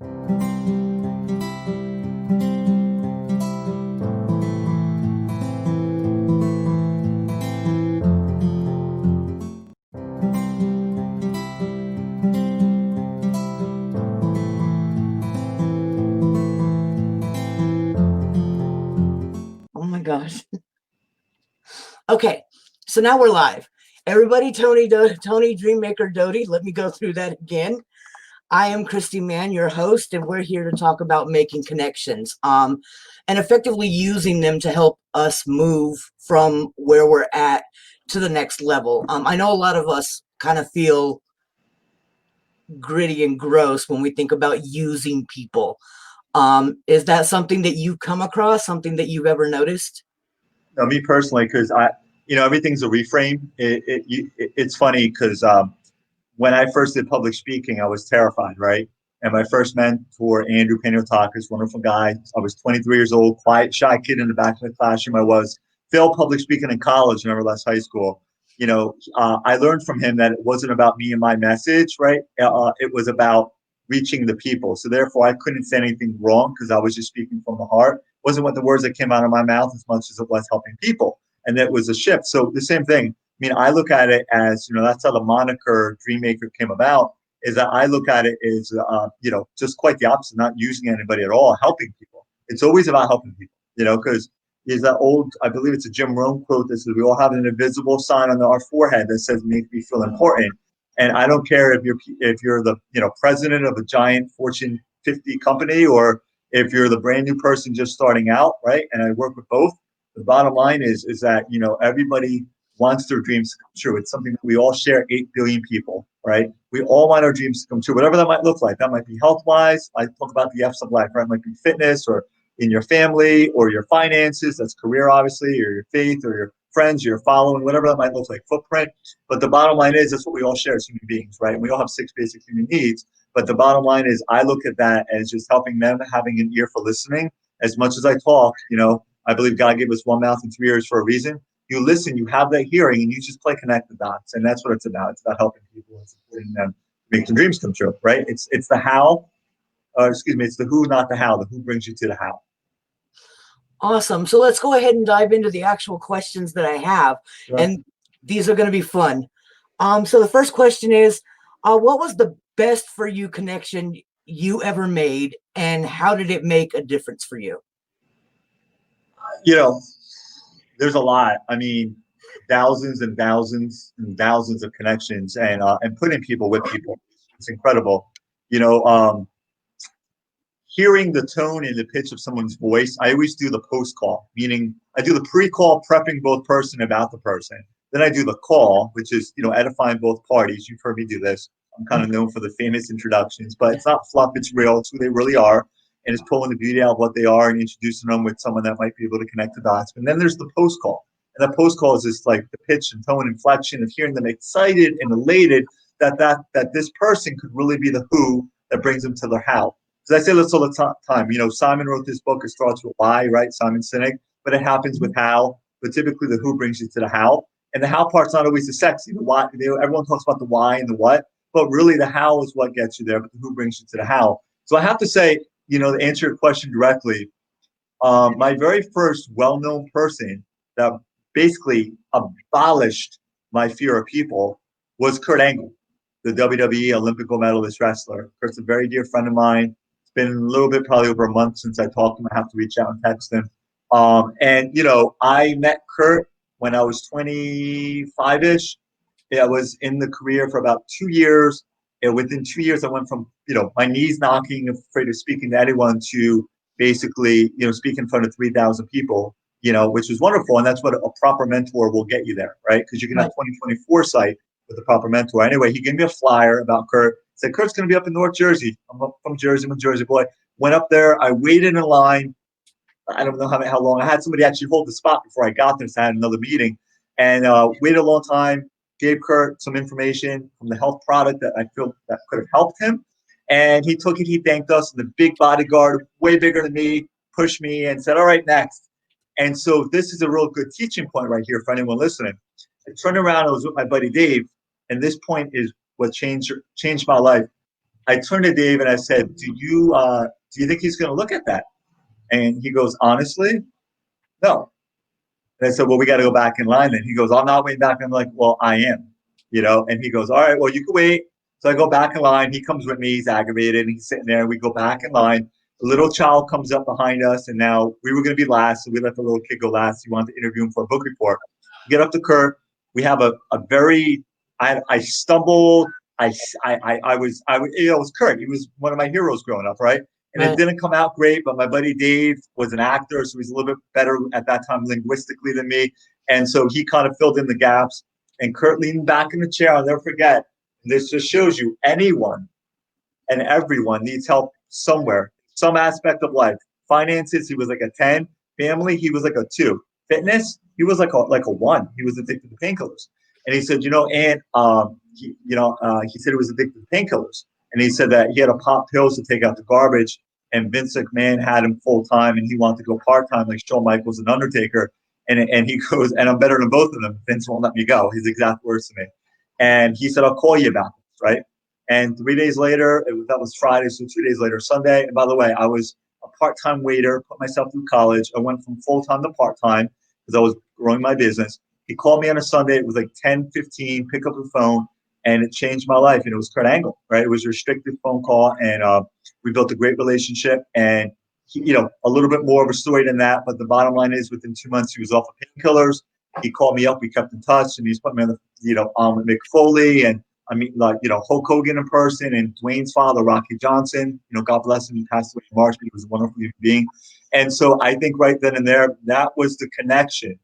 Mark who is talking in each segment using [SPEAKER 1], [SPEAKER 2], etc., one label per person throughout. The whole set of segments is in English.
[SPEAKER 1] Oh my gosh. Okay, so now we're live. Everybody, Tony Dreammaker Dody, let me go through that again. I am Christy Mann, your host, and we're here to talk about making connections and effectively using them to help us move from where we're at to the next level. I know a lot of us kind of feel gritty and gross when we think about using people. Is that something that you've come across, something that you've ever noticed?
[SPEAKER 2] No, me personally, because everything's a reframe. It's funny because when I first did public speaking, I was terrified, right? And my first mentor, Andrew Paniotakis, wonderful guy. I was 23 years old, quiet, shy kid in the back of the classroom. I was failed public speaking in college, never left high school. I learned from him that it wasn't about me and my message, right? It was about reaching the people. So therefore, I couldn't say anything wrong because I was just speaking from the heart. It wasn't what the words that came out of my mouth as much as it was helping people. And that was a shift. So the same thing. I mean, I look at it as, that's how the moniker Dreammaker came about, is that I look at it as, just quite the opposite, not using anybody at all, helping people. It's always about helping people, because is that old, I believe it's a Jim Rohn quote that says, we all have an invisible sign on our forehead that says, make me feel important. And I don't care if you're the, president of a giant Fortune 50 company, or if you're the brand new person just starting out, right? And I work with both. The bottom line is that, everybody wants their dreams to come true. It's something that we all share, 8 billion people, right? We all want our dreams to come true, whatever that might look like. That might be health-wise. I talk about the F's of life, right? It might be fitness, or in your family, or your finances. That's career, obviously, or your faith, or your friends, your following, whatever that might look like, footprint. But the bottom line is that's what we all share as human beings, right? And we all have 6 basic human needs. But the bottom line is I look at that as just helping them, having an ear for listening. As much as I talk, I believe God gave us one mouth and 3 ears for a reason. You listen, you have that hearing, and you just play connect the dots. And that's what it's about. It's about helping people and supporting them make their dreams come true, right? It's the how, it's the who, not the how. The who brings you to the how.
[SPEAKER 1] Awesome. So let's go ahead and dive into the actual questions that I have. Sure. And these are going to be fun. So the first question is, what was the best for you connection you ever made, and how did it make a difference for you?
[SPEAKER 2] There's a lot. I mean, thousands and thousands and thousands of connections, and putting people with people. It's incredible. Hearing the tone and the pitch of someone's voice. I always do the post call, meaning I do the pre-call, prepping both person about the person. Then I do the call, which is, edifying both parties. You've heard me do this. I'm kind of known for the famous introductions, but it's not fluff. It's real. It's who they really are. And it's pulling the beauty out of what they are and introducing them with someone that might be able to connect the dots. And then there's the post call. And the post call is just like the pitch and tone inflection of hearing them excited and elated that this person could really be the who that brings them to their how. Because I say this all the time. Simon wrote this book. It starts with why, right? Simon Sinek. But it happens with how. But typically the who brings you to the how. And the how part's not always the sexy. The why, everyone talks about the why and the what. But really the how is what gets you there. But the who brings you to the how. So I have to say, to answer your question directly, my very first well-known person that basically abolished my fear of people was Kurt Angle, the WWE Olympic gold medalist wrestler. Kurt's a very dear friend of mine. It's been a little bit, probably over a month since I talked to him. I have to reach out and text him. I met Kurt when I was 25-ish. I was in the career for about 2 years. And within 2 years, I went from, my knees knocking, afraid of speaking to anyone, to basically, speak in front of 3,000 people, which was wonderful. And that's what a proper mentor will get you there, right? Because you can have 20/20 foresight with a proper mentor. Anyway, he gave me a flyer about Kurt. Said, Kurt's going to be up in North Jersey. I'm up from Jersey. I'm a Jersey boy. Went up there. I waited in line. I don't know how long. I had somebody actually hold the spot before I got there. So I had another meeting. And waited a long time. Gave Kurt some information from the health product that I feel that could have helped him. And he took it, he thanked us, and the big bodyguard, way bigger than me, pushed me and said, all right, next. And so this is a real good teaching point right here for anyone listening. I turned around, I was with my buddy Dave, and this point is what changed my life. I turned to Dave and I said, do you think he's going to look at that? And he goes, honestly, no. And I said, well, we got to go back in line then. He goes, I'm not waiting back. I'm like, well, I am, and he goes, all right, well, you can wait. So I go back in line. He comes with me. He's aggravated. And he's sitting there. We go back in line. A little child comes up behind us. And now we were going to be last. So we let the little kid go last. He wanted to interview him for a book report. We get up to Kurt. We have a very, I stumbled. It was Kurt. He was one of my heroes growing up, right? And it didn't come out great, but my buddy Dave was an actor, so he's a little bit better at that time linguistically than me. And so he kind of filled in the gaps. And Kurt leaned back in the chair. I'll never forget. This just shows you anyone and everyone needs help somewhere, some aspect of life. Finances, he was like a 10. Family, he was like a 2. Fitness, he was like a 1. He was addicted to painkillers. And he said, and he said he was addicted to painkillers. And he said that he had to pop pills to take out the garbage. And Vince McMahon had him full time, and he wanted to go part time, like Shawn Michaels and Undertaker. And he goes, and I'm better than both of them. Vince won't let me go. His exact words to me. And he said, I'll call you about this, right? And 3 days later, that was Friday, so 2 days later, Sunday. And by the way, I was a part-time waiter, put myself through college. I went from full-time to part-time because I was growing my business. He called me on a Sunday. It was like 10:15, pick up the phone, and it changed my life. And it was Kurt Angle, right? It was a restricted phone call, and we built a great relationship. And he, a little bit more of a story than that, but the bottom line is, within 2 months, he was off of painkillers. He called me up. We kept in touch, and he's put me on with Mick Foley, and I mean, Hulk Hogan in person, and Dwayne's father, Rocky Johnson. God bless him. He passed away in March, but he was a wonderful human being. And so I think right then and there, that was the connection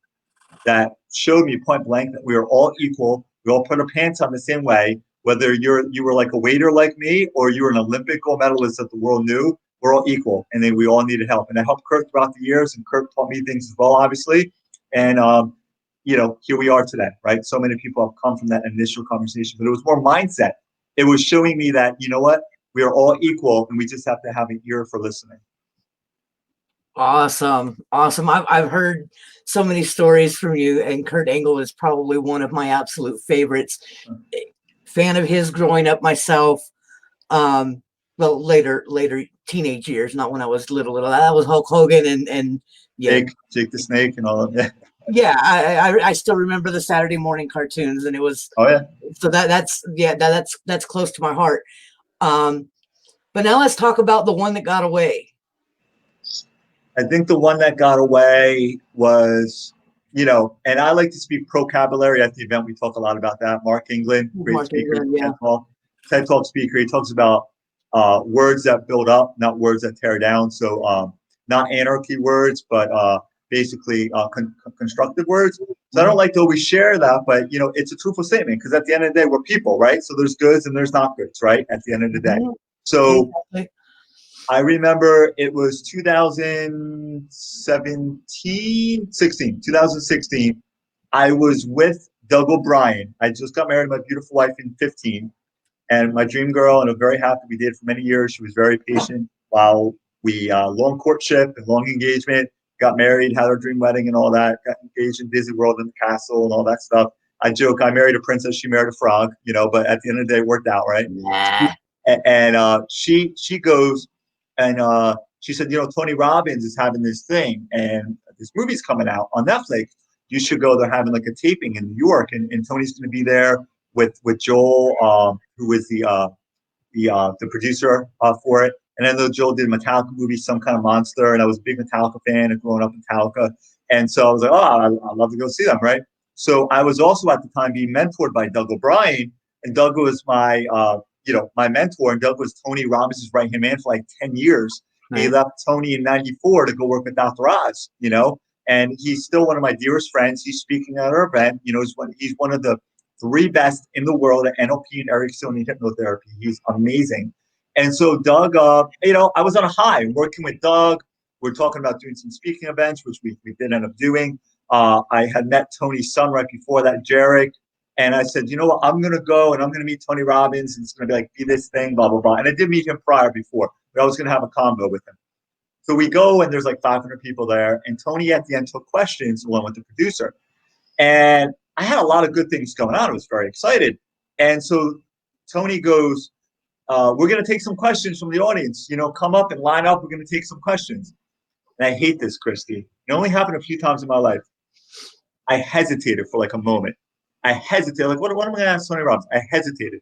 [SPEAKER 2] that showed me point blank that we are all equal. We all put our pants on the same way. Whether you were like a waiter like me, or you were an Olympic gold medalist that the world knew, we're all equal, and then we all needed help. And I helped Kurt throughout the years, and Kurt taught me things as well, obviously. And here we are today, right? So many people have come from that initial conversation, but it was more mindset. It was showing me that, you know what, we are all equal, and we just have to have an ear for listening.
[SPEAKER 1] Awesome. I've heard so many stories from you, and Kurt Angle is probably one of my absolute favorites. Fan of his growing up myself. Well, later teenage years, not when I was little. That was Hulk Hogan and yeah,
[SPEAKER 2] Jake the Snake and all of that.
[SPEAKER 1] Yeah, I still remember the Saturday morning cartoons, and it was so that's close to my heart. But now let's talk about the one that got away.
[SPEAKER 2] I think the one that got away was, and I like to speak vocabulary at the event. We talk a lot about that. Mark England, great speaker, TED Talk speaker. He talks about words that build up, not words that tear down. So not anarchy words, but basically constructive words. So I don't like to always share that, but it's a truthful statement, because at the end of the day, we're people, right? So there's goods and there's not goods, right? At the end of the day. So I remember it was 2016. I was with Doug O'Brien. I just got married to my beautiful wife in 15, and my dream girl, and I'm very happy we did for many years. She was very patient while we long courtship and long engagement, got married, had our dream wedding and all that, got engaged in Disney World and the castle and all that stuff. I joke, I married a princess, she married a frog, but at the end of the day, it worked out, right?
[SPEAKER 1] Nah.
[SPEAKER 2] And she goes, and she said, Tony Robbins is having this thing, and this movie's coming out on Netflix. You should go. They're having like a taping in New York, and Tony's going to be there with Joel, who is the producer for it. And I know Joel did a Metallica movie, Some Kind of Monster, and I was a big Metallica fan and growing up in Metallica. And so I was like, I'd love to go see them, right? So I was also at the time being mentored by Doug O'Brien, and Doug was my my mentor, and Doug was Tony Robbins' right-hand man for like 10 years. Right. He left Tony in 94 to go work with Dr. Oz, and he's still one of my dearest friends. He's speaking at our event. He's one of the 3 best in the world at NLP and Ericksonian hypnotherapy. He's amazing. And so Doug, I was on a high working with Doug. We're talking about doing some speaking events, which we did end up doing. I had met Tony's son right before that, Jarek. And I said, you know what, I'm going to go and I'm going to meet Tony Robbins. And it's going to be this thing, blah, blah, blah. And I did meet him prior before, but I was going to have a combo with him. So we go, and there's like 500 people there. And Tony at the end took questions along with the producer. And I had a lot of good things going on. I was very excited. And so Tony goes, we're going to take some questions from the audience. Come up and line up. We're going to take some questions. And I hate this, Christy. It only happened a few times in my life. I hesitated for like a moment. I hesitated. Like, what am I going to ask Tony Robbins? I hesitated.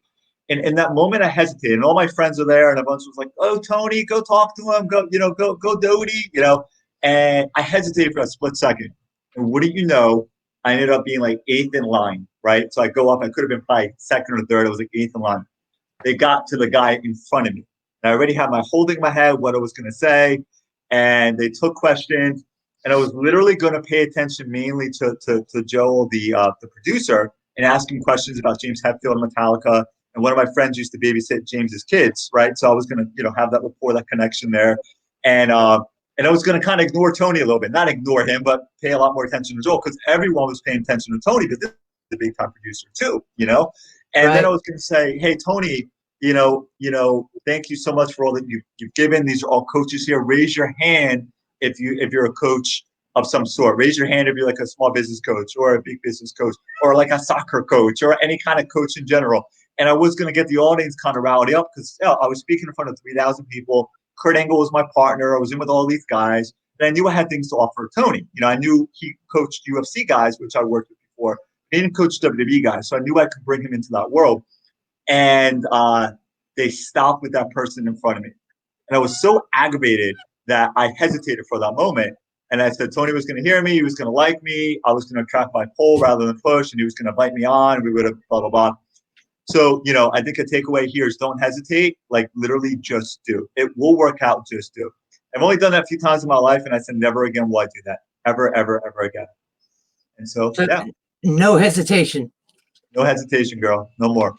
[SPEAKER 2] And in that moment, I hesitated. And all my friends are there, and a bunch was like, "Oh, Tony, go talk to him. Go Dody." And I hesitated for a split second. And wouldn't you know, I ended up being like eighth in line, right? So I go up. I could have been probably second or third. I was like eighth in line. They got to the guy in front of me. And I already had my holding my head, what I was going to say. And they took questions. And I was literally going to pay attention mainly to Joel, the producer, and ask him questions about James Hetfield and Metallica. And one of my friends used to babysit James's kids, right? So I was going to, have that rapport, that connection there. And I was going to kind of ignore Tony a little bit, not ignore him, but pay a lot more attention to Joel because everyone was paying attention to Tony because this is the big time producer too, And
[SPEAKER 1] Right.
[SPEAKER 2] then I was going to say, hey, Tony, thank you so much for all that you've given. These are all coaches here. Raise your hand if you're a coach of some sort. Raise your hand if you're like a small business coach or a big business coach or like a soccer coach or any kind of coach in general. And I was going to get the audience kind of rowdy up because I was speaking in front of 3,000 people. Kurt Angle was my partner. I was in with all these guys. And I knew I had things to offer Tony. I knew he coached UFC guys, which I worked with before. He didn't coach WWE guys. So I knew I could bring him into that world. And they stopped with that person in front of me. And I was so aggravated that I hesitated for that moment. And I said, Tony was going to hear me. He was going to like me. I was going to attract my pull rather than push. And he was going to invite me on. And we would have blah, blah, blah. So, I think a takeaway here is don't hesitate. Like literally just do. It will work out. Just do. I've only done that a few times in my life. And I said, never again will I do that. Ever, ever, ever again. And so yeah.
[SPEAKER 1] No hesitation.
[SPEAKER 2] No hesitation, girl. No more.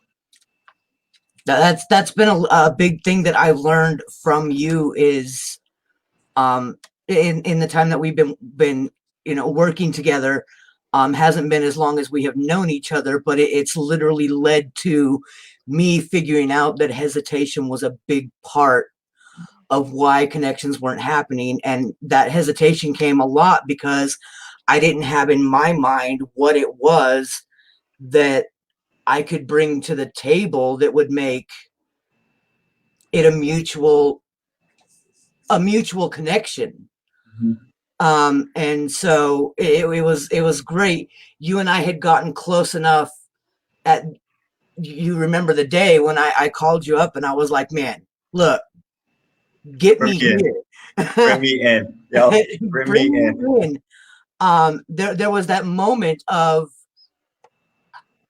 [SPEAKER 1] That's been a big thing that I've learned from you is in the time that we've been working together. Hasn't been as long as we have known each other, but it's literally led to me figuring out that hesitation was a big part of why connections weren't happening. And that hesitation came a lot because I didn't have in my mind what it was that I could bring to the table that would make it a mutual connection.
[SPEAKER 2] Mm-hmm.
[SPEAKER 1] And so it was great. You and I had gotten close enough you remember the day when I called you up and I was like, man, look, get me here.
[SPEAKER 2] Bring me in. Yep. Bring me in.
[SPEAKER 1] There was that moment of,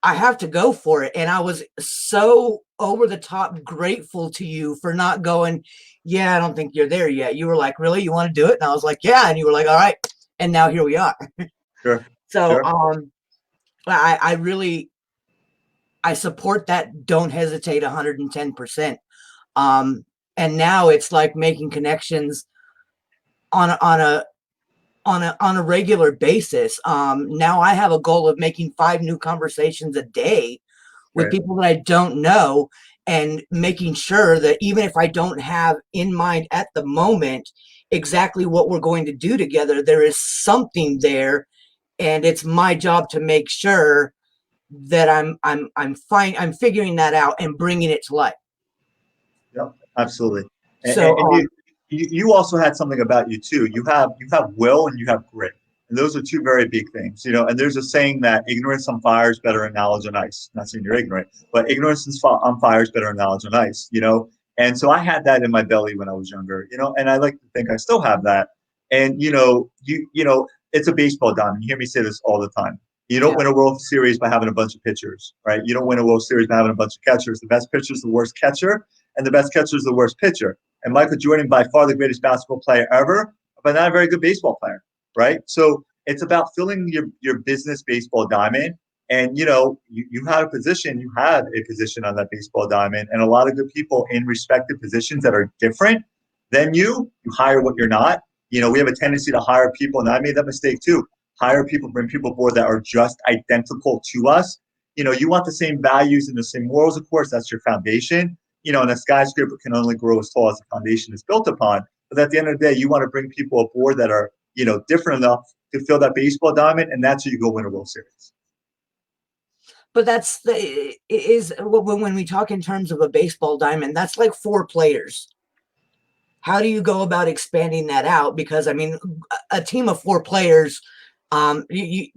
[SPEAKER 1] I have to go for it. And I was so over the top grateful to you for not going, yeah, I don't think you're there yet. You were like, really? You want to do it? And I was like, yeah. And you were like, all right. And now here we are.
[SPEAKER 2] Sure.
[SPEAKER 1] So
[SPEAKER 2] sure.
[SPEAKER 1] I support that. Don't hesitate 110%. And now it's like making connections on a regular basis. Now I have a goal of making 5 new conversations a day with people that I don't know, and making sure that even if I don't have in mind at the moment exactly what we're going to do together, there is something there, and it's my job to make sure that I'm figuring that out and bringing it to life.
[SPEAKER 2] Yep, absolutely.
[SPEAKER 1] So
[SPEAKER 2] and you also had something about you too. You have will and you have grit. And those are 2 very big things, and there's a saying that ignorance on fire is better than knowledge on ice. I'm not saying you're ignorant, but ignorance on fire is better than knowledge on ice, And so I had that in my belly when I was younger, and I like to think I still have that. And, it's a baseball diamond. You hear me say this all the time. You don't win a World Series by having a bunch of pitchers, right? You don't win a World Series by having a bunch of catchers. The best pitcher is the worst catcher, and the best catcher is the worst pitcher. And Michael Jordan, by far the greatest basketball player ever, but not a very good baseball player, right? So it's about filling your business baseball diamond. And, you had a position on that baseball diamond, and a lot of good people in respective positions that are different than you hire what you're not. We have a tendency to hire people, and I made that mistake too. Hire people, bring people aboard that are just identical to us. You want the same values and the same morals, of course, that's your foundation. And a skyscraper can only grow as tall as the foundation is built upon. But at the end of the day, you want to bring people aboard that are, different enough to fill that baseball diamond, and that's how you go win a World Series.
[SPEAKER 1] But that's the is when we talk in terms of a baseball diamond, that's like 4 players. How do you go about expanding that out? Because I mean, a team of 4 players, then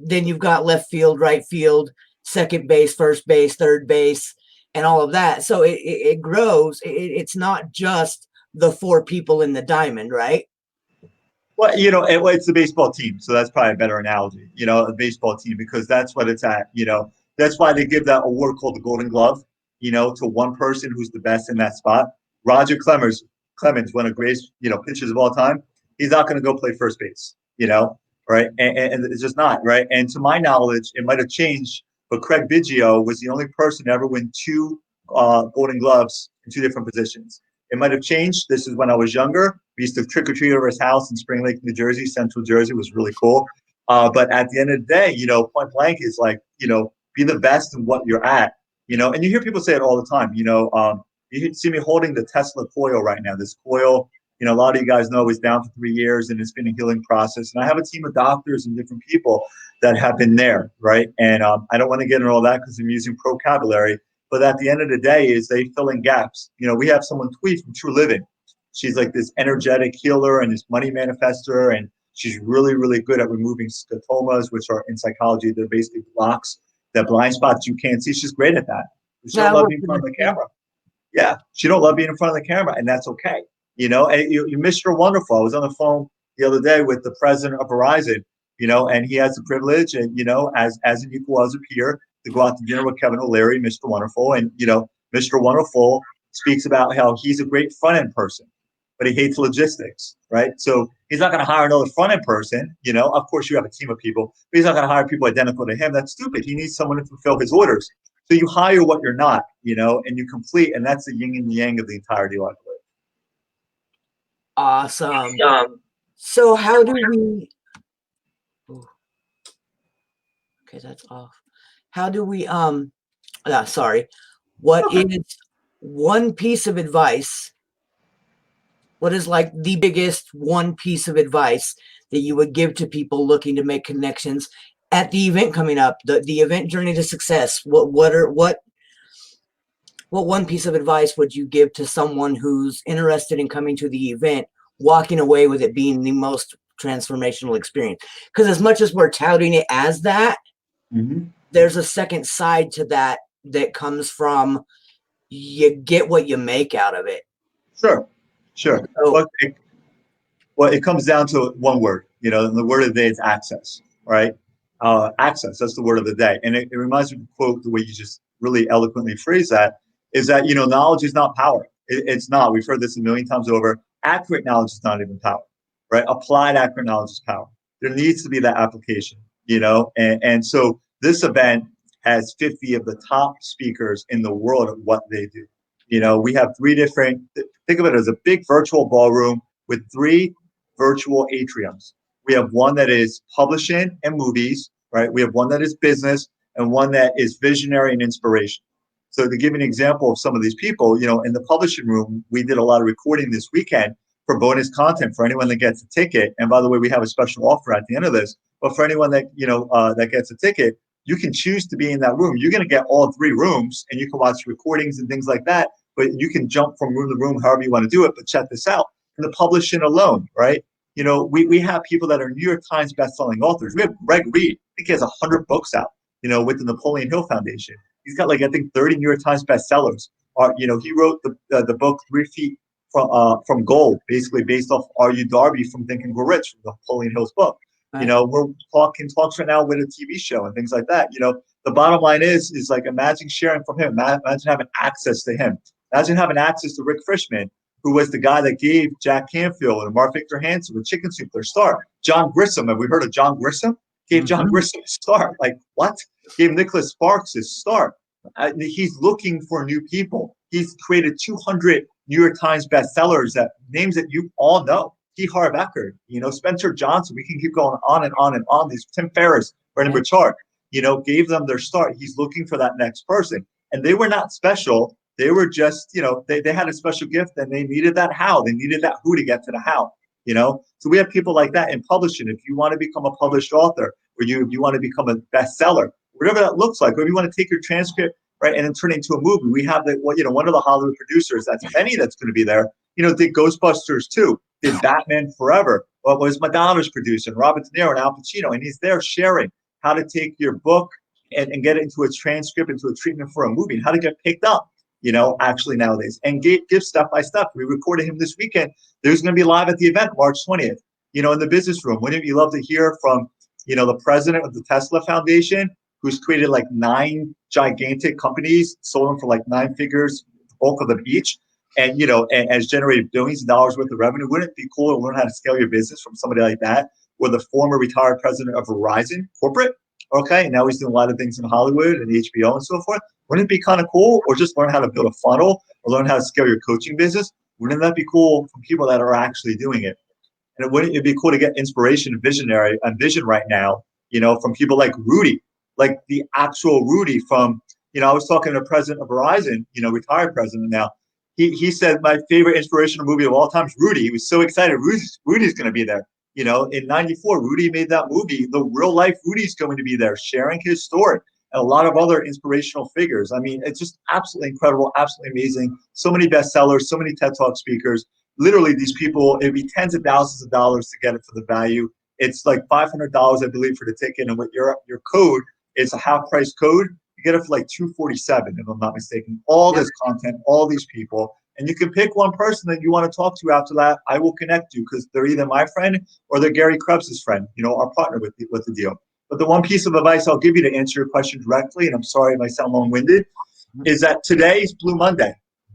[SPEAKER 1] you've got left field, right field, second base, first base, third base, and all of that. So it grows. It's not just the 4 people in the diamond, right?
[SPEAKER 2] Well, it's the baseball team, so that's probably a better analogy. A baseball team, because that's what it's at. That's why they give that award called the Golden Glove. To one person who's the best in that spot. Roger Clemens, one of the greatest pitchers of all time. He's not going to go play first base. Right? And it's just not right. And to my knowledge, it might have changed, but Craig Biggio was the only person to ever win 2 Golden Gloves in 2 different positions. It might have changed. This is when I was younger. We used to trick or treat over his house in Spring Lake, New Jersey, Central Jersey. It was really cool. But at the end of the day, point blank is like, be the best in what you're at. And you hear people say it all the time. You see me holding the Tesla coil right now. This coil, a lot of you guys know, is down for 3 years, and it's been a healing process. And I have a team of doctors and different people that have been there, right? And I don't want to get into all that because I'm using vocabulary. But at the end of the day, is they fill in gaps. We have someone tweet from True Living. She's like this energetic healer and this money manifester, and she's really, really good at removing scotomas, which are in psychology, they're basically blocks, that blind spots you can't see. She's great at that. She don't love being in front of the camera. Yeah, she don't love being in front of the camera, and that's okay. And you Mr. Wonderful. I was on the phone the other day with the president of Verizon, and he has the privilege, and as an equal, as a peer, to go out to dinner with Kevin O'Leary, Mr. Wonderful. And, Mr. Wonderful speaks about how he's a great front end person, but he hates logistics, right? So he's not going to hire another front end person. Of course, you have a team of people, but he's not going to hire people identical to him. That's stupid. He needs someone to fulfill his orders. So you hire what you're not, and you complete. And that's the yin and yang of the entire deal, I believe.
[SPEAKER 1] Awesome. So how do we, okay, that's off. How do we, sorry, what is one piece of advice? What is like the biggest one piece of advice that you would give to people looking to make connections at the event coming up, the event Journey to Success? What one piece of advice would you give to someone who's interested in coming to the event, walking away with it being the most transformational experience? Because as much as we're touting it as that, there's a second side to that comes from you get what you make out of it.
[SPEAKER 2] Sure. So, well, it comes down to one word, and the word of the day is access, right? Access, that's the word of the day. And it reminds me of a quote, the way you just really eloquently phrase that, is that, knowledge is not power. It's not. We've heard this a million times over. Accurate knowledge is not even power, right? Applied accurate knowledge is power. There needs to be that application, and so this event has 50 of the top speakers in the world of what they do. We have 3 different, think of it as a big virtual ballroom with 3 virtual atriums. We have one that is publishing and movies, right? We have one that is business, and one that is visionary and inspiration. So to give an example of some of these people, in the publishing room, we did a lot of recording this weekend for bonus content for anyone that gets a ticket. And by the way, we have a special offer at the end of this. But for anyone that, that gets a ticket, you can choose to be in that room. You're going to get all 3 rooms, and you can watch recordings and things like that. But you can jump from room to room however you want to do it. But check this out. In the publishing alone, right? We have people that are New York Times bestselling authors. We have Greg Reed. I think he has 100 books out, with the Napoleon Hill Foundation. He's got I think 30 New York Times bestsellers. He wrote the book 3 Feet from Gold, basically based off R.U. Darby from Think and Grow Rich, from Napoleon Hill's book. Right. We're talks right now with a TV show and things like that. The bottom line is like, imagine sharing from him. Imagine having access to him. Imagine having access to Rick Frischman, who was the guy that gave Jack Canfield and Mark Victor Hansen with Chicken Soup their start. John Grisham, have we heard of John Grisham? Gave John Grisham a start. Like, what? Gave Nicholas Sparks his start. He's looking for new people. He's created 200 New York Times bestsellers, that names that you all know. T. Harv Eker, Spencer Johnson. We can keep going on and on and on. These Tim Ferriss, Brendan Burchard, gave them their start. He's looking for that next person. And they were not special. They were just, they had a special gift, and they needed that how. They needed that who to get to the how, So we have people like that in publishing. If you want to become a published author, or you want to become a bestseller, whatever that looks like. Or if you want to take your transcript, right, and then turn it into a movie. We have the, you know, one of the Hollywood producers, that's Penny, that's going to be there, you know, did Ghostbusters 2, did Batman Forever, what was Madonna's producer, Robert De Niro and Al Pacino, and he's there sharing how to take your book and get it into a transcript, into a treatment for a movie, and how to get picked up, you know, actually nowadays, and give step by step. We recorded him this weekend. There's going to be live at the event March 20th, you know, in the business room. Wouldn't you love to hear from, you know, the president of the Tesla Foundation, who's created like 9 gigantic companies, sold them for like 9 figures, bulk of them each, and, you know, and has generated billions of dollars worth of revenue? Wouldn't it be cool to learn how to scale your business from somebody like that? Or the former retired president of Verizon corporate, okay, and now he's doing a lot of things in Hollywood and HBO and so forth. Wouldn't it be kind of cool? Or just learn how to build a funnel, or learn how to scale your coaching business? Wouldn't that be cool from people that are actually doing it? And wouldn't it be cool to get inspiration and vision right now, you know, from people like Rudy, like the actual Rudy from, you know, I was talking to the president of Verizon, you know, retired president now. He said my favorite inspirational movie of all time is Rudy. He was so excited. Rudy's going to be there. You know, in '94, Rudy made that movie. The real life Rudy's going to be there, sharing his story, and a lot of other inspirational figures. I mean, it's just absolutely incredible, absolutely amazing. So many bestsellers, so many TED Talk speakers. Literally, these people, it'd be tens of thousands of dollars to get it for the value. It's like $500, I believe, for the ticket, and with your code, it's a half price code. You get it for like $247, if I'm not mistaken. All this content, all these people, and you can pick one person that you want to talk to after that. I will connect you, because they're either my friend or they're Gary Krebs's friend, you know, our partner with the deal. But the one piece of advice I'll give you to answer your question directly, and I'm sorry if I sound long-winded, is that today is Blue Monday.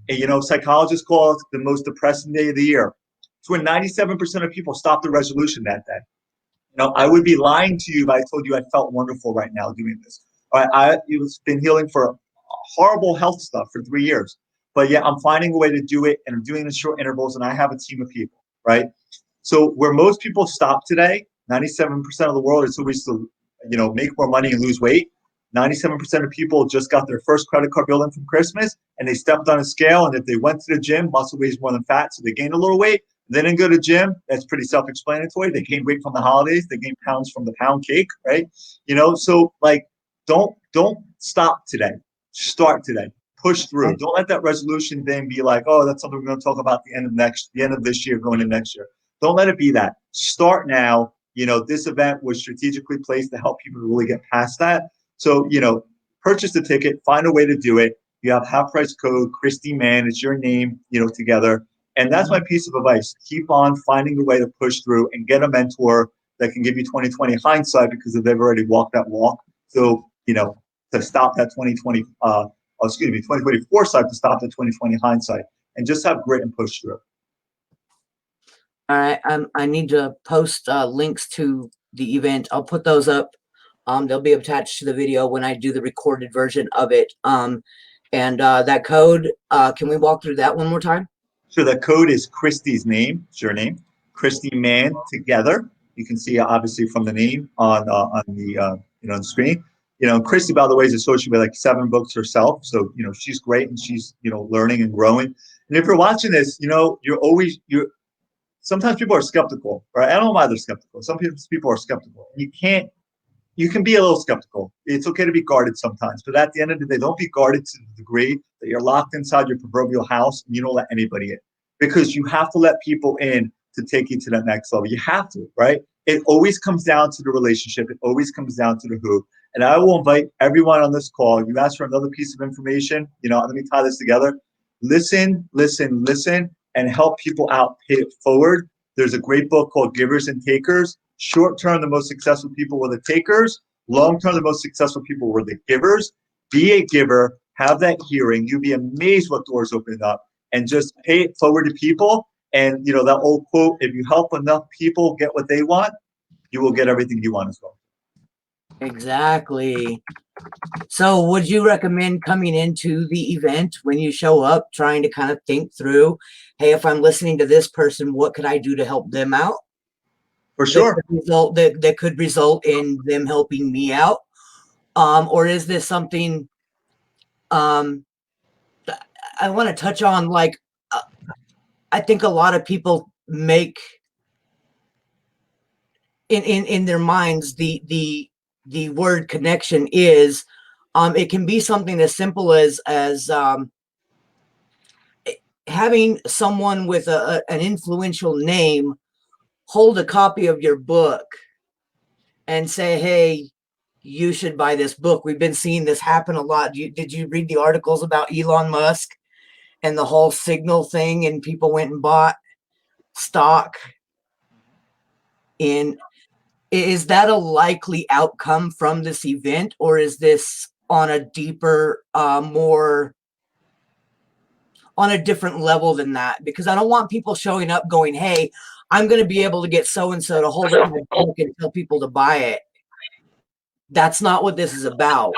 [SPEAKER 2] And, you know, psychologists call it the most depressing day of the year. It's when 97% of people stop the resolution that day. You know, I would be lying to you if I told you I felt wonderful right now doing this. I've been healing for horrible health stuff for 3 years. But yeah, I'm finding a way to do it, and I'm doing it in short intervals, and I have a team of people, right? So where most people stop today, 97% of the world is always to, you know, make more money and lose weight. 97% of people just got their first credit card bill in from Christmas, and they stepped on a scale, and if they went to the gym, muscle weighs more than fat, so they gained a little weight. They didn't go to the gym. That's pretty self-explanatory. They gained weight from the holidays. They gained pounds from the pound cake, right? You know, so like, don't stop today. Start today. Push through. Don't let that resolution thing be like, oh, that's something we're going to talk about the end of this year, going into next year. Don't let it be that. Start now. You know, this event was strategically placed to help people really get past that. So, you know, purchase the ticket, find a way to do it. You have half price code, Christy Mann, it's your name, you know, together. And that's my piece of advice. Keep on finding a way to push through and get a mentor that can give you 2020 hindsight, because they've already walked that walk. So, you know, to stop that 2024 side, to stop the 2020 hindsight, and just have grit and push through.
[SPEAKER 1] All right. I need to post links to the event. I'll put those up. They'll be attached to the video when I do the recorded version of it. And that code, can we walk through that one more time?
[SPEAKER 2] So the code is Christy's name, it's your name, Christy Mann together. You can see obviously from the name on the you know, on the screen. You know, Christy, by the way, is associated with like 7 books herself. So, you know, she's great, and she's, you know, learning and growing. And if you're watching this, you know, sometimes people are skeptical, right? I don't know why they're skeptical. Some people are skeptical. You can be a little skeptical. It's okay to be guarded sometimes, but at the end of the day, don't be guarded to the degree that you're locked inside your proverbial house and you don't let anybody in, because you have to let people in to take you to that next level. You have to, right? It always comes down to the relationship. It always comes down to the who. And I will invite everyone on this call. You asked for another piece of information. You know, let me tie this together. Listen, and help people out, pay it forward. There's a great book called Givers and Takers. Short term, the most successful people were the takers. Long term, the most successful people were the givers. Be a giver, have that hearing. You'd be amazed what doors open up, and just pay it forward to people. And, you know, that old quote, if you help enough people get what they want, you will get everything you want as well.
[SPEAKER 1] Exactly. So would you recommend coming into the event when you show up, trying to kind of think through, hey, if I'm listening to this person, what could I do to help them out?
[SPEAKER 2] For sure.
[SPEAKER 1] That could result in them helping me out. Or is this something I want to touch on? Like, I think a lot of people make in their minds the the word connection is. It can be something as simple as having someone with an influential name hold a copy of your book and say, hey, you should buy this book. We've been seeing this happen a lot. Did you read the articles about Elon Musk and the whole Signal thing, and people went and bought stock in? Is that a likely outcome from this event, or is this on a deeper, more on a different level than that? Because I don't want people showing up going, hey, I'm going to be able to get so-and-so to hold up my book and tell people to buy it. That's not what this is about.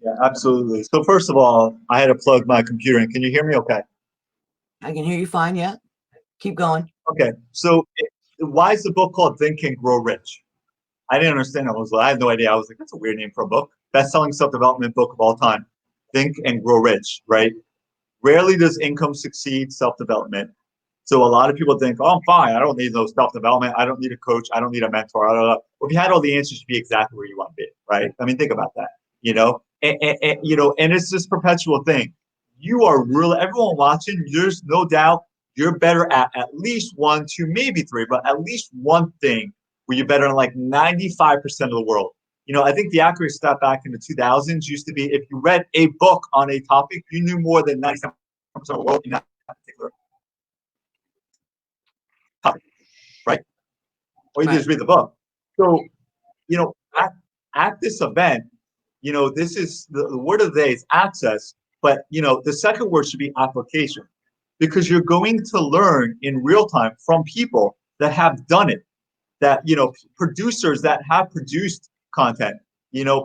[SPEAKER 2] Yeah, absolutely. So first of all, I had to plug my computer in. Can you hear me okay?
[SPEAKER 1] I can hear you fine. Yeah. Keep going.
[SPEAKER 2] Okay. So why is the book called Think and Grow Rich? I didn't understand. I had no idea. I was like, that's a weird name for a book. Best-selling self-development book of all time. Think and Grow Rich, right? Rarely does income succeed self-development. So a lot of people think, oh, I'm fine. I don't need no self-development. I don't need a coach. I don't need a mentor. Well, if you had all the answers, you'd be exactly where you want to be, right? I mean, think about that, and it's this perpetual thing. You are really, everyone watching, there's no doubt you're better at least one, two, maybe three, but at least one thing where you're better than like 95% of the world. I think the accurate stat back in the 2000s used to be if you read a book on a topic, you knew more than 97% of the world in that particular topic, right? All you do is read the book. So, at this event, this is the word of the day is access, but the second word should be application, because you're going to learn in real time from people that have done it, that producers that have produced content,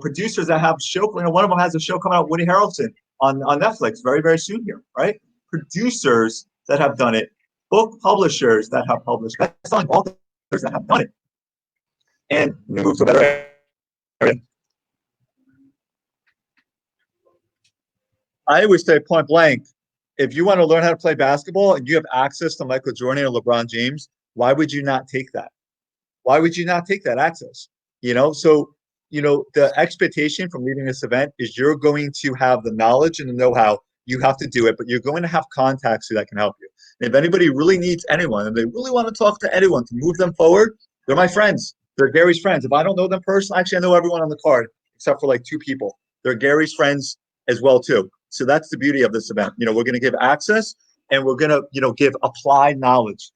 [SPEAKER 2] producers that have show. One of them has a show coming out, Woody Harrelson on Netflix very, very soon here, right? Producers that have done it, book publishers that have published, best-selling authors that have done it, and we move to a better area. I always say point blank, if you want to learn how to play basketball and you have access to Michael Jordan or LeBron James, why would you not take that? Why would you not take that access? So the expectation from leading this event is you're going to have the knowledge and the know-how. You have to do it, but you're going to have contacts that can help you. And if anybody really needs anyone and they really want to talk to anyone to move them forward, they're my friends. They're Gary's friends. If I don't know them personally, actually I know everyone on the card except for like 2 people. They're Gary's friends as well too. So that's the beauty of this event. We're going to give access, and we're going to give applied knowledge.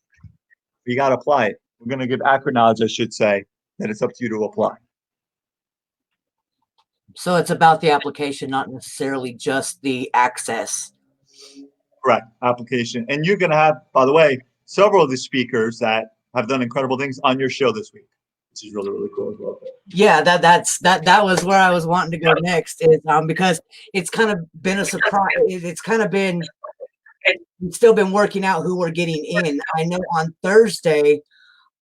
[SPEAKER 2] You got to apply it. We're going to give accurate knowledge, I should say, that it's up to you to apply.
[SPEAKER 1] So it's about the application, not necessarily just the access.
[SPEAKER 2] Correct. Application. And you're going to have, by the way, several of the speakers that have done incredible things on your show this week, which is really, really cool as well.
[SPEAKER 1] Yeah, that was where I was wanting to go next, is because it's kind of been a surprise. It's kind of been, we've still been working out who we're getting in. I know on Thursday,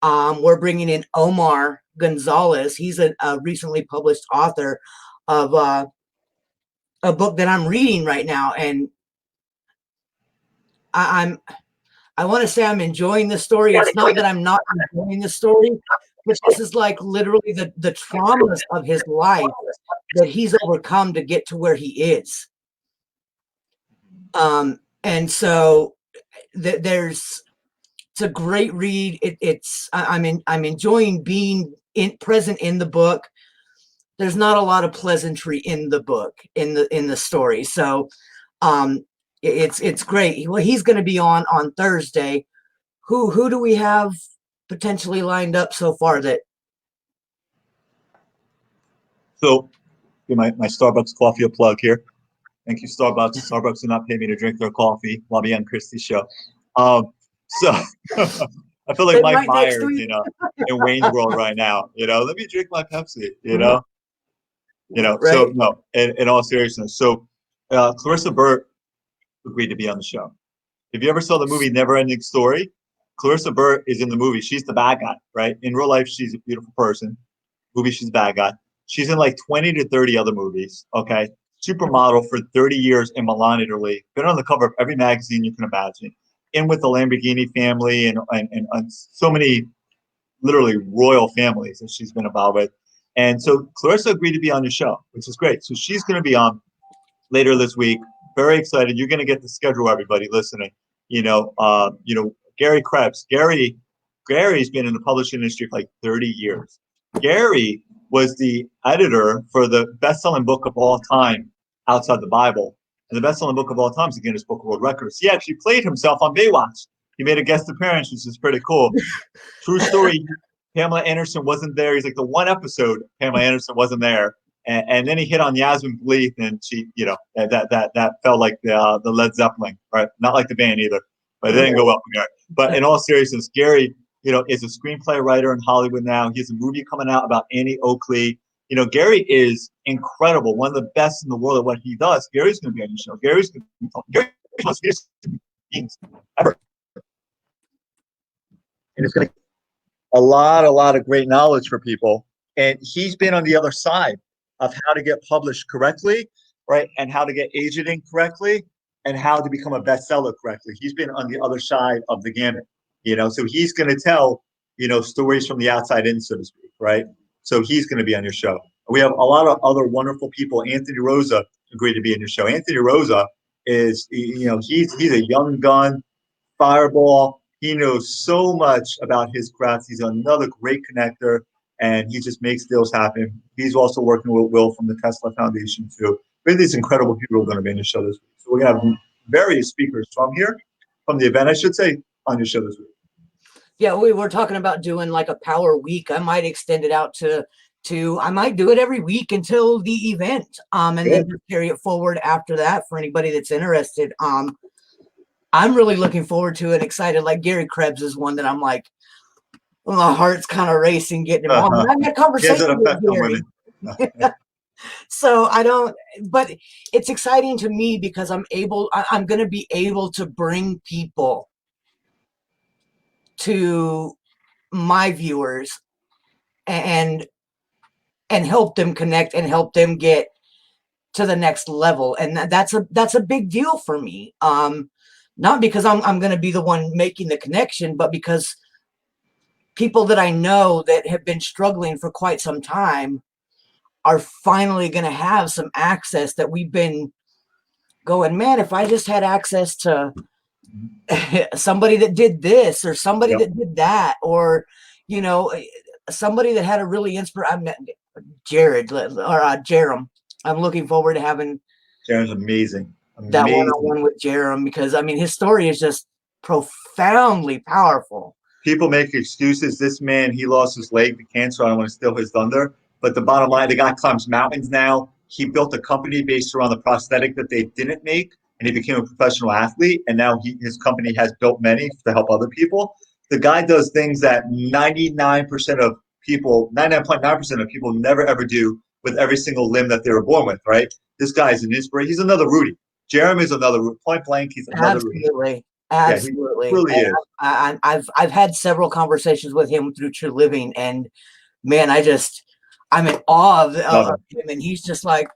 [SPEAKER 1] we're bringing in Omar Gonzalez. He's a recently published author of a book that I'm reading right now, and I want to say I'm enjoying the story. It's not that I'm not enjoying the story, but this is like literally the traumas of his life that he's overcome to get to where he is. And so it's a great read. I'm enjoying being present in the book. There's not a lot of pleasantry in the book, in the story. So it's great. Well, he's going to be on Thursday. Who do we have potentially lined up so far that?
[SPEAKER 2] So my Starbucks coffee plug here. Thank you, Starbucks. Starbucks did not pay me to drink their coffee while being on Christy's show. So I feel like Mike Myers, in Wayne's World right now. Let me drink my Pepsi. Right. So no. In all seriousness, so Clarissa Burt agreed to be on the show. If you ever saw the movie Never Ending Story, Clarissa Burt is in the movie. She's the bad guy, right? In real life, she's a beautiful person. Movie, she's the bad guy. She's in like 20 to 30 other movies. Okay. Supermodel for 30 years in Milan, Italy. Been on the cover of every magazine you can imagine. In with the Lamborghini family and so many literally royal families that she's been involved with. And so Clarissa agreed to be on your show, which is great. So she's going to be on later this week. Very excited. You're going to get the schedule, everybody listening. Gary Krebs. Gary's been in the publishing industry for like 30 years. Gary was the editor for the best-selling book of all time outside the Bible. And the best-selling book of all time is the Guinness Book of World Records. He actually played himself on Baywatch. He made a guest appearance, which is pretty cool. True story. Pamela Anderson wasn't there. He's like the one episode Pamela Anderson wasn't there. And then he hit on Yasmin Bleeth, and she, that felt like the Led Zeppelin, right? Not like the band either, but it didn't go well from there. But in all seriousness, Gary, is a screenplay writer in Hollywood now. He has a movie coming out about Annie Oakley. Gary is incredible, one of the best in the world at what he does. Gary's going to be on your show. Gary's going to be talking. Gary's meetings ever, and it's going to a lot of great knowledge for people. And he's been on the other side of how to get published correctly, right? And how to get agenting correctly, and how to become a bestseller correctly. He's been on the other side of the gamut, so he's going to tell, stories from the outside in, so to speak, right? So he's going to be on your show. We have a lot of other wonderful people. Anthony Rosa agreed to be in your show. Anthony Rosa is, he's a young gun, fireball. He knows so much about his craft. He's another great connector, and he just makes deals happen. He's also working with Will from the Tesla Foundation too. We have these incredible people who are going to be on your show this week. So we're going to have various speakers from the event, I should say, on your show this week.
[SPEAKER 1] Yeah, we were talking about doing like a power week. I might extend it out to I might do it every week until the event, and then just carry it forward after that for anybody that's interested. I'm really looking forward to it, excited. Like Gary Krebs is one that I'm like, my heart's kind of racing getting him on. I've had conversations with Gary. So but it's exciting to me because I'm going to be able to bring people to my viewers and help them connect and help them get to the next level. And that's a big deal for me. Not because I'm going to be the one making the connection, but because people that I know that have been struggling for quite some time are finally going to have some access that we've been going, man, if I just had access to somebody that did this or somebody that did that, or, somebody that had a really I met Jared or Jerem. I'm looking forward to having
[SPEAKER 2] Jerem's amazing.
[SPEAKER 1] That one-on-one with Jerem, because his story is just profoundly powerful.
[SPEAKER 2] People make excuses. This man, he lost his leg to cancer. I don't want to steal his thunder, but the bottom line, the guy climbs mountains now. He built a company based around the prosthetic that they didn't make, and he became a professional athlete. And now his company has built many to help other people. The guy does things that 99.9% of people never ever do with every single limb that they were born with, right? This guy is an inspiration. He's another Rudy. Jeremy is another point blank. He's another Rudy.
[SPEAKER 1] Absolutely.
[SPEAKER 2] Yeah, he really is.
[SPEAKER 1] I've had several conversations with him through True Living, and man, I'm in awe of him, and he's just like,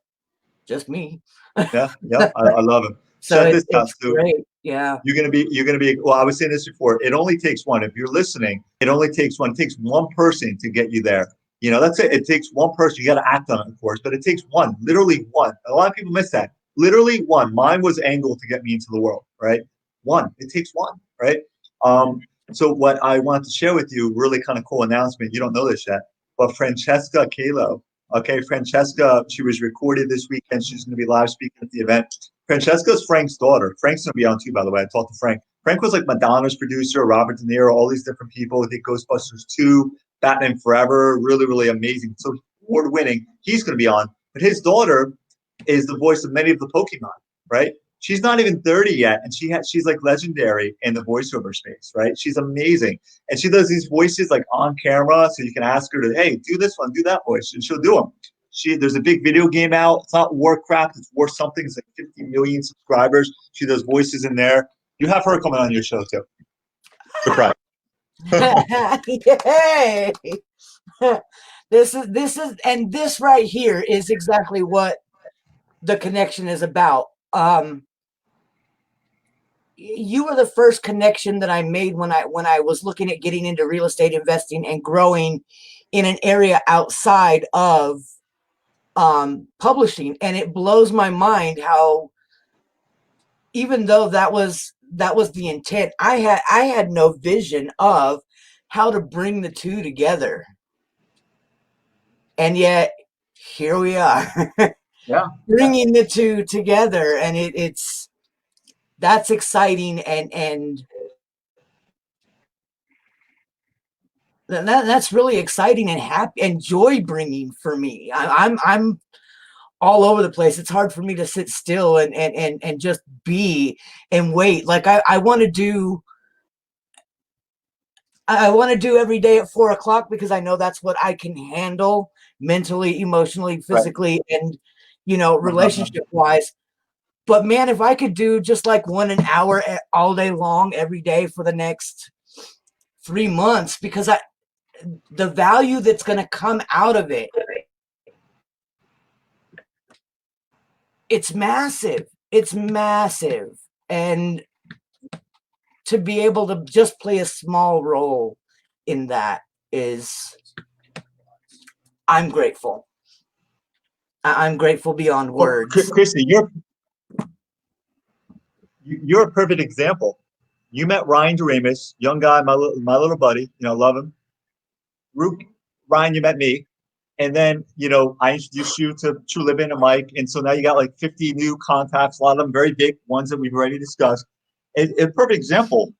[SPEAKER 1] just me.
[SPEAKER 2] Yeah, I love him.
[SPEAKER 1] So it's great. Yeah.
[SPEAKER 2] You're gonna be. Well, I was saying this before. It only takes one. If you're listening, it only takes one. It takes one person to get you there. That's it. It takes one person. You got to act on it, of course, but it takes one. Literally one. A lot of people miss that. Literally one. Mine was Angle to get me into the world, right? One. It takes one, right? So what I wanted to share with you, really kind of cool announcement. You don't know this yet, but Francesca Calo. Okay, Francesca, she was recorded this weekend. She's going to be live speaking at the event. Francesca's Frank's daughter. Frank's going to be on too, by the way. I talked to Frank. Frank was like Madonna's producer, Robert De Niro, all these different people. I think Ghostbusters 2, Batman Forever, really, really amazing. So award winning. He's going to be on. But his daughter is the voice of many of the Pokemon, right? She's not even 30 yet, and she's like legendary in the voiceover space, right? She's amazing. And she does these voices like on camera, so you can ask her to, hey, do this one, do that voice, and she'll do them. There's a big video game out. It's not Warcraft, it's War something. It's like 50 million subscribers. She does voices in there. You have her coming on your show too. Surprise.
[SPEAKER 1] Yay! This right here is exactly what the connection is about. you were the first connection that I made when I was looking at getting into real estate investing and growing in an area outside of publishing. And it blows my mind how, even though that was the intent, I had no vision of how to bring the two together. And yet here we are.
[SPEAKER 2] Yeah.
[SPEAKER 1] Bringing the two together, and it's that's exciting, and that's really exciting and happy and joy bringing for me. I'm all over the place. It's hard for me to sit still and just be and wait. Like I want to do. I want to do every day at 4 o'clock because I know that's what I can handle mentally, emotionally,
[SPEAKER 2] Right.
[SPEAKER 1] physically, and relationship wise. But man, if I could do just like an hour all day long every day for the next 3 months, because the value that's going to come out of it, it's massive. It's massive. And to be able to just play a small role in that I'm grateful. I'm grateful beyond
[SPEAKER 2] Well,
[SPEAKER 1] words.
[SPEAKER 2] Christy, you're a perfect example. You met Ryan Doremus, young guy, my little buddy. Love him. Ryan, you met me. And then, I introduced you to True Living and Mike. And so now you got like 50 new contacts, a lot of them very big, ones that we've already discussed. A perfect example.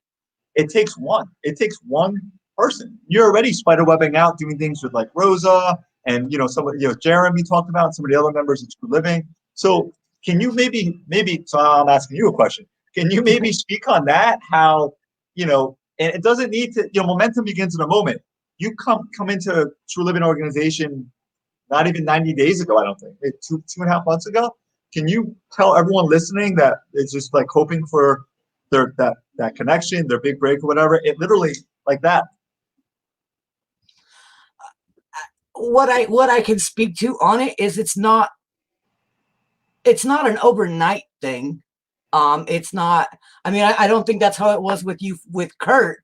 [SPEAKER 2] It takes one. It takes one person. You're already spiderwebbing out, doing things with like Rosa and, somebody, Jeremy talked about, some of the other members of True Living. So can you maybe, so I'm asking you a question. Can you maybe speak on that? How, and it doesn't need to, momentum begins in a moment. You come into True Living organization not even 90 days ago, I don't think, maybe 2.5 months ago. Can you tell everyone listening that it's just like hoping for that connection, their big break or whatever? It literally like that.
[SPEAKER 1] What I can speak to on it is it's not an overnight thing. It's not. I mean, I don't think that's how it was with Kurt.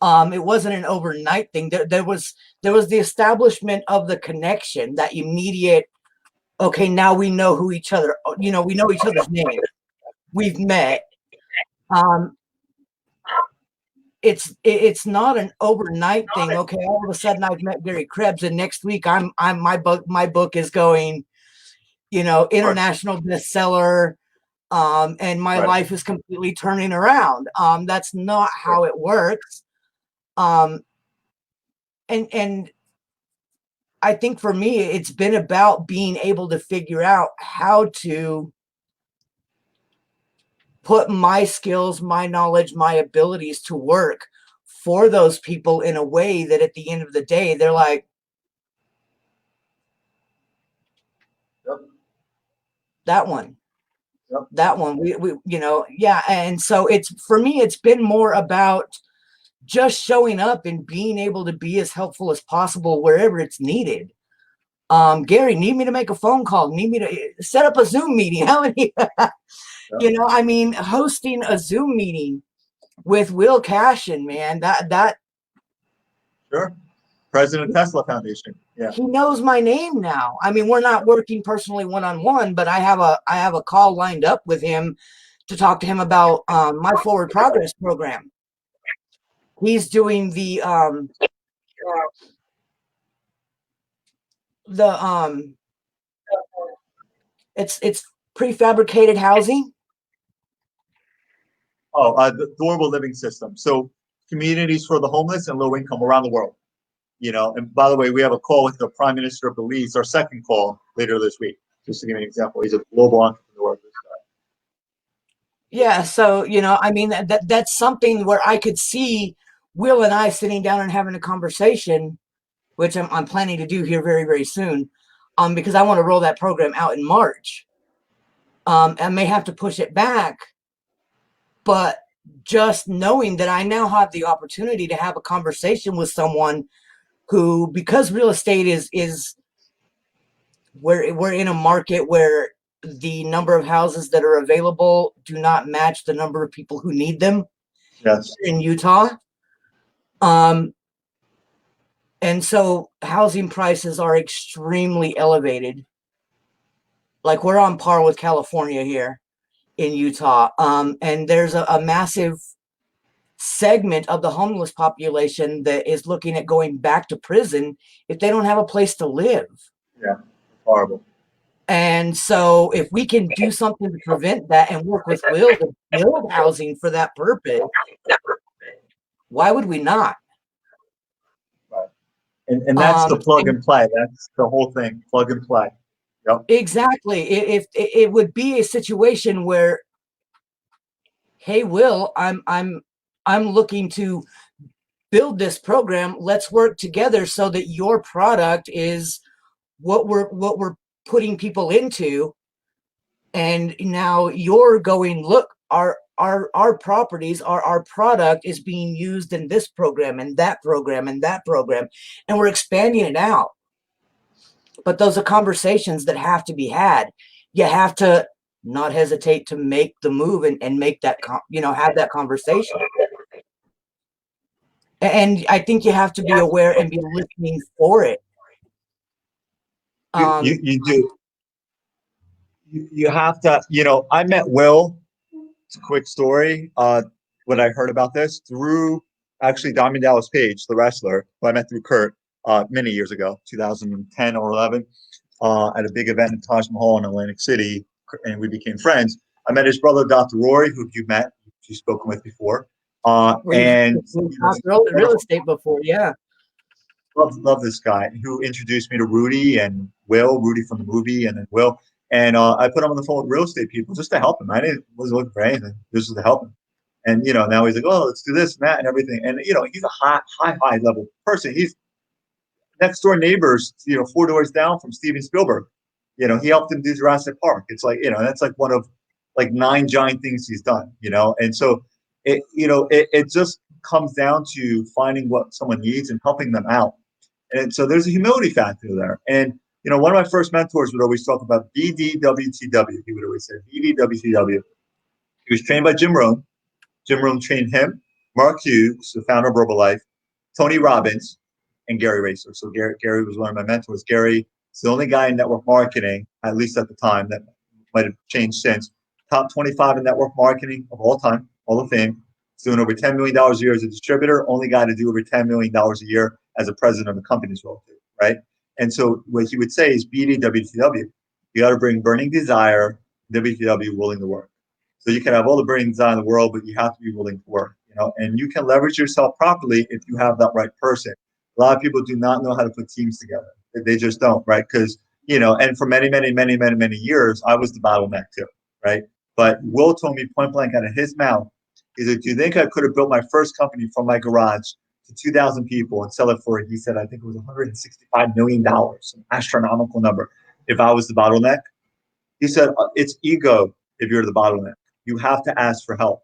[SPEAKER 1] It wasn't an overnight thing. There was the establishment of the connection, that immediate. Okay, now we know who each other. We know each other's names. We've met. It's not an overnight thing. Okay, all of a sudden I've met Gary Krebs, and next week my book is going, international bestseller. And my life is completely turning around. That's not how it works. And I think for me, it's been about being able to figure out how to put my skills, my knowledge, my abilities to work for those people in a way that at the end of the day, they're like,
[SPEAKER 2] Yep.
[SPEAKER 1] that one.
[SPEAKER 2] Yep.
[SPEAKER 1] That one, we yeah. And so for me, it's been more about just showing up and being able to be as helpful as possible wherever it's needed. Gary, need me to make a phone call? Need me to set up a Zoom meeting? How many? I mean, hosting a Zoom meeting with Will Cashin, man, that
[SPEAKER 2] Sure. President of Tesla Foundation. Yeah.
[SPEAKER 1] he knows my name now. I mean, we're not working personally one-on-one, but I have a call lined up with him to talk to him about my Forward Progress program. He's doing it's prefabricated housing.
[SPEAKER 2] The Durable Living System. So communities for the homeless and low income around the world. And by the way, we have a call with the Prime Minister of Belize, our second call later this week, just to give you an example. He's a global entrepreneur.
[SPEAKER 1] Yeah, so I mean that's something where I could see Will and I sitting down and having a conversation, which I'm planning to do here very, very soon, because I want to roll that program out in March. I may have to push it back, but just knowing that I now have the opportunity to have a conversation with someone who, because real estate is we're in a market where the number of houses that are available do not match the number of people who need them
[SPEAKER 2] Yes.
[SPEAKER 1] in Utah. And so housing prices are extremely elevated. Like we're on par with California here in Utah. And there's a massive segment of the homeless population that is looking at going back to prison if they don't have a place to live.
[SPEAKER 2] Yeah. Horrible.
[SPEAKER 1] And so if we can do something to prevent that and work with Will to build housing for that purpose, why would we not?
[SPEAKER 2] Right. And that's the plug and play. That's the whole thing. Plug and play. Yep.
[SPEAKER 1] Exactly. If it would be a situation where, hey, Will, I'm looking to build this program. Let's work together so that your product is what we're putting people into. And now you're going, look, our properties, our product is being used in this program and that program and that program, and we're expanding it out. But those are conversations that have to be had. You have to not hesitate to make the move and make that, have that conversation. And I think you have to be aware and be listening for it.
[SPEAKER 2] You do. You have to, I met Will. It's a quick story. What I heard about this through actually Diamond Dallas Page, the wrestler, who I met through Kurt many years ago, 2010 or 11, at a big event in Taj Mahal in Atlantic City, and we became friends. I met his brother, Dr. Rory, who you met, you've spoken with before. And
[SPEAKER 1] we've talked real estate before, yeah.
[SPEAKER 2] Love this guy who introduced me to Rudy and Will, Rudy from the movie, and then Will. And I put him on the phone with real estate people just to help him. I wasn't looking for anything. This was to help him. And, now he's like, oh, let's do this and that and everything. And, he's a high level person. He's next door neighbors, 4 doors down from Steven Spielberg. He helped him do Jurassic Park. It's like, that's like one of like 9 giant things he's done, And so it just comes down to finding what someone needs and helping them out. And so there's a humility factor there. And, one of my first mentors would always talk about BDWTW. He would always say BDWTW. He was trained by Jim Rohn. Jim Rohn trained him, Mark Hughes, the founder of Herbalife, Tony Robbins, and Gary Racer. So Gary was one of my mentors. Gary is the only guy in network marketing, at least at the time, that might have changed since. Top 25 in network marketing of all time, Hall of Fame. He's doing over $10 million a year as a distributor. Only guy to do over $10 million a year as a president of the company's role, right? And so what he would say is BDWTW. You got to bring burning desire, WTW, willing to work. So you can have all the burning desire in the world, but you have to be willing to work, and you can leverage yourself properly if you have that right person. A lot of people do not know how to put teams together. They just don't, right? Because, and for many, many, many, many, many years, I was the bottleneck too, right? But Will told me point blank out of his mouth, he said, do you think I could have built my first company from my garage to 2,000 people and sell it for, he said, I think it was $165 million, an astronomical number, if I was the bottleneck? He said, it's ego if you're the bottleneck. You have to ask for help.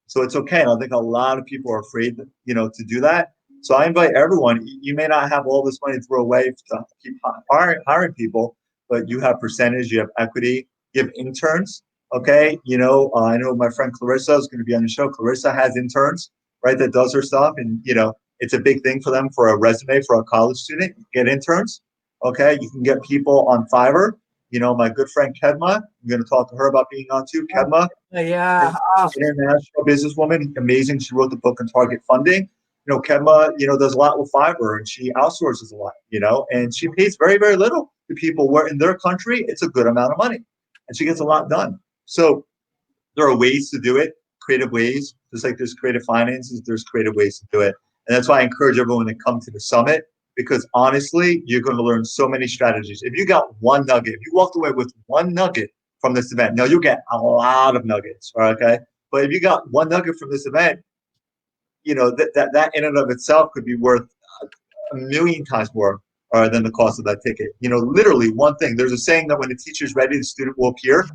[SPEAKER 2] So it's okay. And I think a lot of people are afraid, to do that. So I invite everyone. You may not have all this money to throw away to keep hiring people, but you have percentage, you have equity, you have interns. Okay. I know my friend Clarissa is going to be on the show. Clarissa has interns, right? That does her stuff. And, it's a big thing for them for a resume for a college student. Get interns. Okay. You can get people on Fiverr. My good friend Kedma, I'm going to talk to her about being on too. Kedma,
[SPEAKER 1] yeah,
[SPEAKER 2] international businesswoman, amazing. She wrote the book on target funding. Kedma, does a lot with Fiverr and she outsources a lot, and she pays very, very little to people where in their country, it's a good amount of money and she gets a lot done. So there are ways to do it, creative ways, just like there's creative finances, there's creative ways to do it. And that's why I encourage everyone to come to the summit, because honestly, you're going to learn so many strategies. If you got one nugget, if you walked away with one nugget from this event, now you'll get a lot of nuggets, okay? But if you got one nugget from this event, that in and of itself could be worth a million times more than the cost of that ticket. Literally one thing. There's a saying that when the teacher's ready, the student will appear.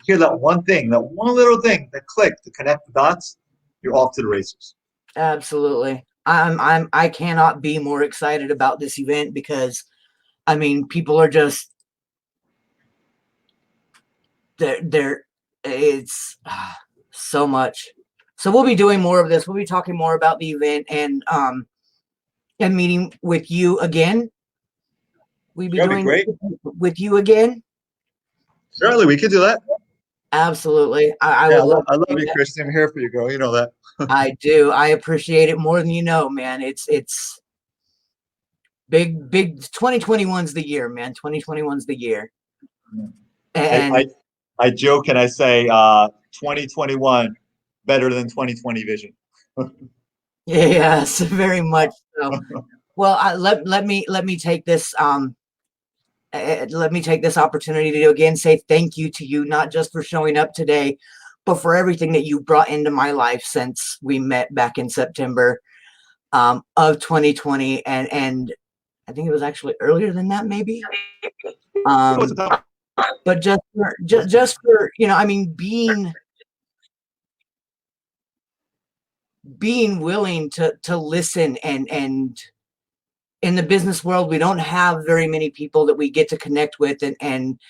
[SPEAKER 2] Hear that one thing, that one little thing that clicked to connect the dots, you're off to the races.
[SPEAKER 1] Absolutely. I cannot be more excited about this event because, people are just, it's so much. So we'll be doing more of this. We'll be talking more about the event and meeting with you again. We'll be
[SPEAKER 2] That'd be
[SPEAKER 1] doing
[SPEAKER 2] great.
[SPEAKER 1] with you again.
[SPEAKER 2] Certainly, we could do that.
[SPEAKER 1] Absolutely. I
[SPEAKER 2] Yeah,
[SPEAKER 1] would love
[SPEAKER 2] I love
[SPEAKER 1] to do
[SPEAKER 2] you,
[SPEAKER 1] that.
[SPEAKER 2] Christy. I'm here for you, girl. You know that.
[SPEAKER 1] I do. I appreciate it more than you know, man. It's big 2021's the year, man. 2021's the year.
[SPEAKER 2] I,
[SPEAKER 1] And
[SPEAKER 2] I, I joke and I say 2021 better than 2020 vision.
[SPEAKER 1] yes, very much so. Well, let me take this let me take this opportunity to again say thank you to you, not just for showing up today, but for everything that you brought into my life since we met back in September of 2020, and I think it was actually earlier than that, maybe. Um, but just for I mean, being willing to listen and in the business world, we don't have very many people that we get to connect with and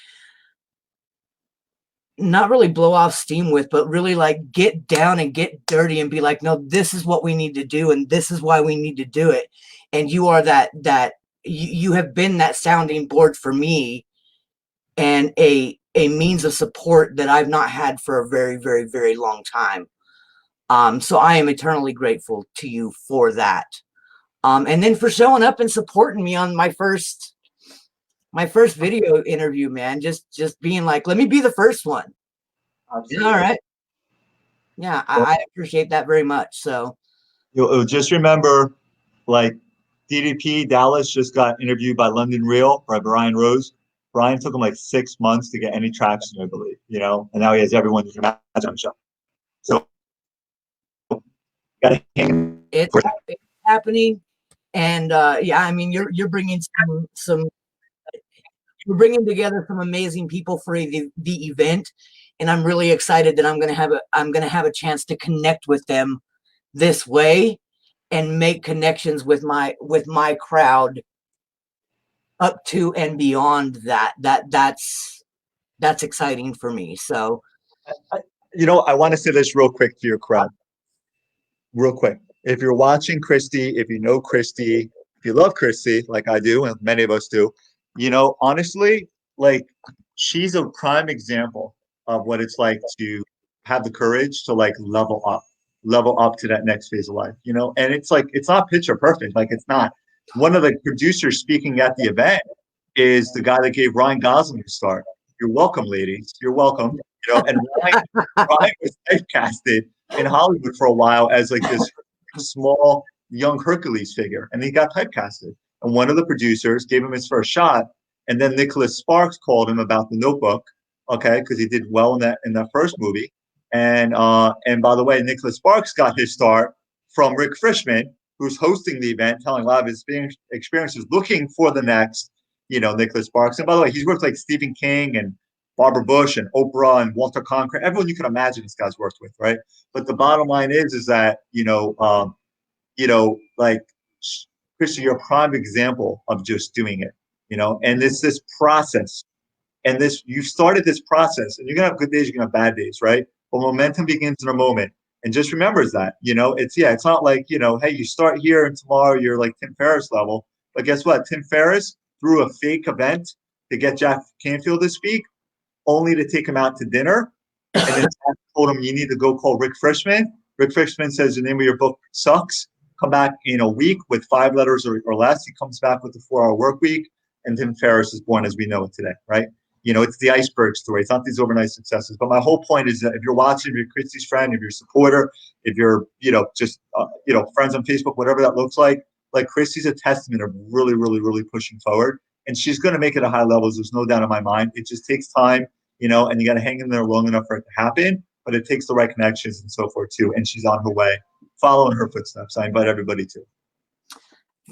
[SPEAKER 1] not really blow off steam with, but really like get down and get dirty and be like, no, this is what we need to do. And this is why we need to do it. And you are that you have been that sounding board for me and a means of support that I've not had for a very, very, very long time. So I am eternally grateful to you for that. And then for showing up and supporting me on my first video interview, man. Just being like, let me be the first one. All right. Yeah, I appreciate that very much. So
[SPEAKER 2] You'll just remember, like DDP Dallas just got interviewed by London Real by Brian Rose. Brian took him like 6 months to get any traction, I believe, and now he has everyone you can imagine on the show. So, got to hang
[SPEAKER 1] it's
[SPEAKER 2] for that.
[SPEAKER 1] happening, and yeah, I mean, you're bringing some you're bringing together some amazing people for the event, and I'm really excited that I'm gonna have a chance to connect with them this way and make connections with my crowd up to and beyond that. That's exciting for me. So
[SPEAKER 2] I want to say this real quick to your crowd. Real quick. If you're watching Christy, if you know Christy, if you love Christy, like I do, and many of us do, honestly, like she's a prime example of what it's like to have the courage to like level up to that next phase of life, and it's like, it's not picture perfect. Like it's not. One of the producers speaking at the event is the guy that gave Ryan Gosling a start. You're welcome, ladies. You're welcome. And Ryan was typecasted in Hollywood for a while as like this small young Hercules figure, and he got typecasted. And one of the producers gave him his first shot, and then Nicholas Sparks called him about The Notebook, okay, because he did well in that first movie. And by the way, Nicholas Sparks got his start from Rick Frischman, who's hosting the event, telling a lot of his experiences, looking for the next, Nicholas Sparks. And by the way, he's worked like Stephen King and Barbara Bush and Oprah and Walter Cronkite, everyone you can imagine this guy's worked with, right? But the bottom line is that like Christian, you're a prime example of just doing it, and it's this process, and you started this process, and you're gonna have good days, you're gonna have bad days, right? But momentum begins in a moment, and just remembers that, it's not like hey, you start here and tomorrow you're like Tim Ferriss level, but guess what? Tim Ferriss threw a fake event to get Jack Canfield to speak, only to take him out to dinner. And then told him, you need to go call Rick Frischman. Rick Frischman says, the name of your book sucks. Come back in a week with 5 letters or less. He comes back with the 4-hour work week. And Tim Ferriss is born as we know it today, right? It's the iceberg story. It's not these overnight successes. But my whole point is that if you're watching, if you're Christy's friend, if you're a supporter, if you're, just, friends on Facebook, whatever that looks like Christy's a testament of really, really, really pushing forward. And she's going to make it at high levels. There's no doubt in my mind. It just takes time, and you got to hang in there long enough for it to happen. But it takes the right connections and so forth too. And she's on her way, following her footsteps. I invite everybody to.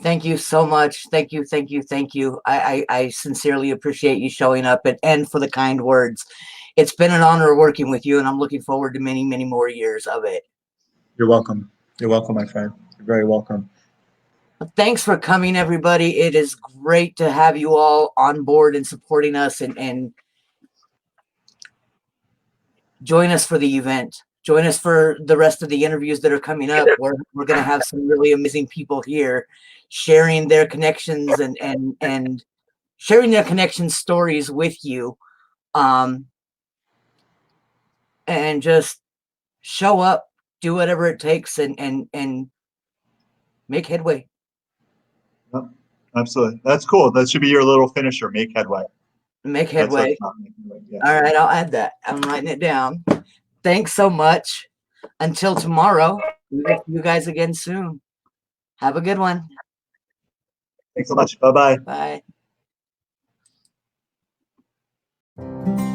[SPEAKER 1] thank you so much. Thank you. I sincerely appreciate you showing up and for the kind words. It's been an honor working with you, and I'm looking forward to many, many more years of it.
[SPEAKER 2] You're welcome. You're welcome, my friend. You're very welcome.
[SPEAKER 1] Thanks for coming, everybody. It is great to have you all on board and supporting us and join us for the event. Join us for the rest of the interviews that are coming up. We're going to have some really amazing people here sharing their connections and sharing their connection stories with you. And just show up, do whatever it takes, and make headway.
[SPEAKER 2] Yep, absolutely. That's cool. That should be your little finisher. Make headway.
[SPEAKER 1] Make headway.
[SPEAKER 2] Yeah.
[SPEAKER 1] All right, I'll add that. I'm writing it down. Thanks so much. Until tomorrow, we'll see you guys again soon. Have a good one.
[SPEAKER 2] Thanks so much. Bye-bye.
[SPEAKER 1] Bye.